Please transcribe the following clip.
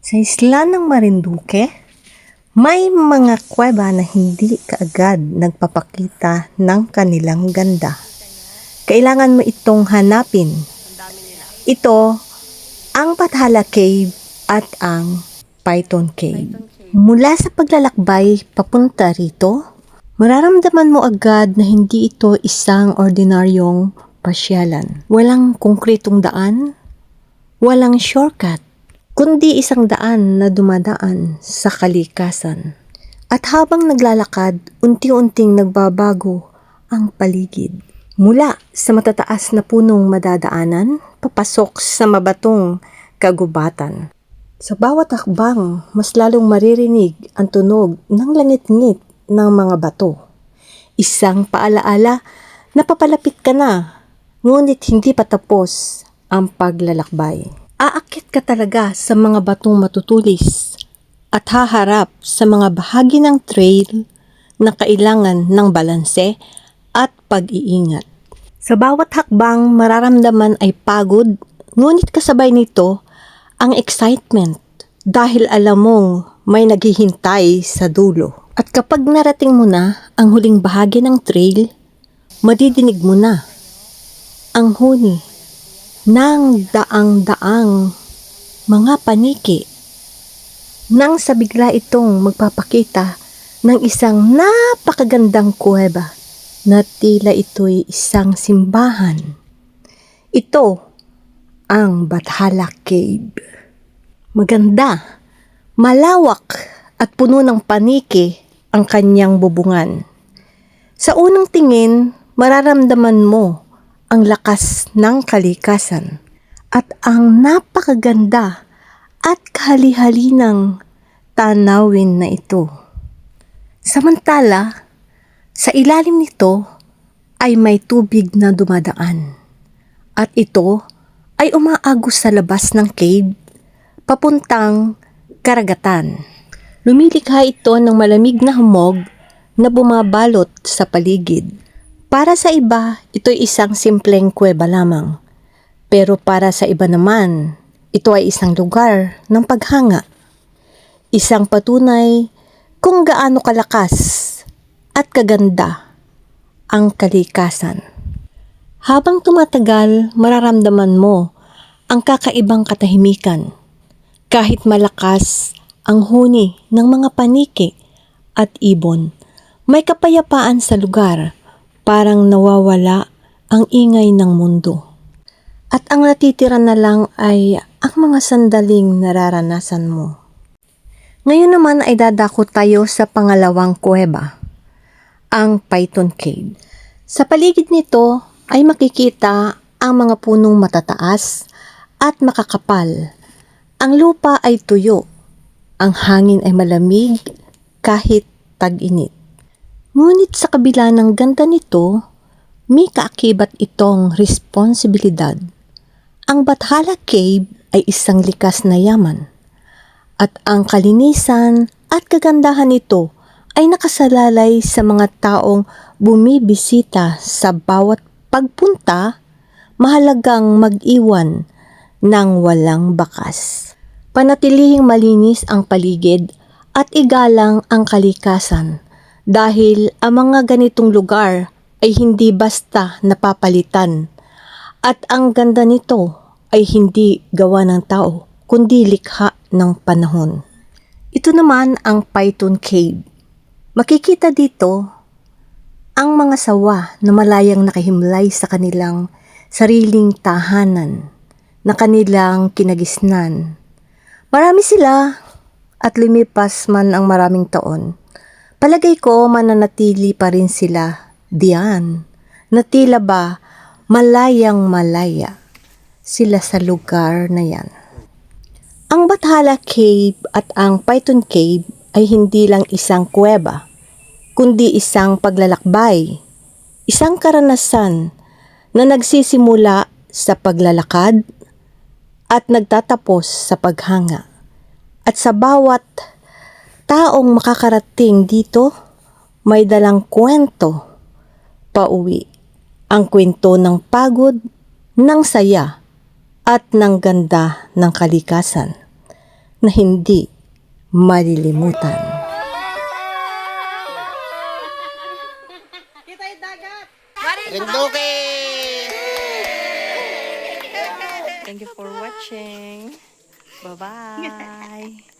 Sa isla ng Marinduque, may mga kuweba na hindi kaagad nagpapakita ng kanilang ganda. Kailangan mo itong hanapin. Ito ang Bathala Cave at ang Python Cave. Mula sa paglalakbay papunta rito, mararamdaman mo agad na hindi ito isang ordinaryong pasyalan. Walang konkretong daan, walang shortcut, kundi isang daan na dumadaan sa kalikasan. At habang naglalakad, unti-unting nagbabago ang paligid. Mula sa matataas na punong madadaanan, papasok sa mabatong kagubatan. Sa bawat hakbang, mas lalong maririnig ang tunog ng langit-ngit ng mga bato. Isang paalaala na papalapit ka na, ngunit hindi pa tapos ang paglalakbay. Aakit ka talaga sa mga batong matutulis at haharap sa mga bahagi ng trail na kailangan ng balanse at pag-iingat. Sa bawat hakbang mararamdaman ay pagod, ngunit kasabay nito ang excitement dahil alam mong may naghihintay sa dulo. At kapag narating mo na ang huling bahagi ng trail, madidinig mo na ang huni ng daang-daang mga paniki nang sa bigla itong magpapakita ng isang napakagandang kuweba na tila ito'y isang simbahan. Ito ang Bathala Cave. Maganda, malawak at puno ng paniki ang kanyang bubungan. Sa unang tingin, mararamdaman mo ang lakas ng kalikasan at ang napakaganda at kahali-halinang tanawin na ito. Samantala, sa ilalim nito ay may tubig na dumadaan at ito ay umaagos sa labas ng cave papuntang karagatan. Lumilikha ito ng malamig na hamog na bumabalot sa paligid. Para sa iba, ito'y isang simpleng kuweba lamang. Pero para sa iba naman, ito ay isang lugar ng paghanga. Isang patunay kung gaano kalakas at kaganda ang kalikasan. Habang tumatagal, mararamdaman mo ang kakaibang katahimikan. Kahit malakas ang huni ng mga paniki at ibon, may kapayapaan sa lugar. Parang nawawala ang ingay ng mundo. At ang natitira na lang ay ang mga sandaling nararanasan mo. Ngayon naman ay dadako tayo sa pangalawang kuweba, ang Python Cave. Sa paligid nito ay makikita ang mga punong matataas at makakapal. Ang lupa ay tuyo. Ang hangin ay malamig kahit tag-init. Ngunit sa kabila ng ganda nito, may kaakibat itong responsibilidad. Ang Bathala Cave ay isang likas na yaman. At ang kalinisan at kagandahan nito ay nakasalalay sa mga taong bumibisita sa bawat pagpunta, mahalagang mag-iwan ng walang bakas. Panatilihing malinis ang paligid at igalang ang kalikasan. Dahil ang mga ganitong lugar ay hindi basta napapalitan at ang ganda nito ay hindi gawa ng tao kundi likha ng panahon. Ito naman ang Python Cave. Makikita dito ang mga sawa na malayang nakahimlay sa kanilang sariling tahanan na kanilang kinagisnan. Marami sila at lumipas man ang maraming taon. Palagay ko mananatili pa rin sila diyan na tila ba malayang malaya sila sa lugar na yan. Ang Bathala Cave at ang Python Cave ay hindi lang isang kuweba, kundi isang paglalakbay, isang karanasan na nagsisimula sa paglalakad at nagtatapos sa paghanga. At sa bawat taong makakarating dito, may dalang kwento pauwi. Ang kwento ng pagod, ng saya, at ng ganda ng kalikasan. na hindi malilimutan. Linduki! Thank you for watching. Bye-bye.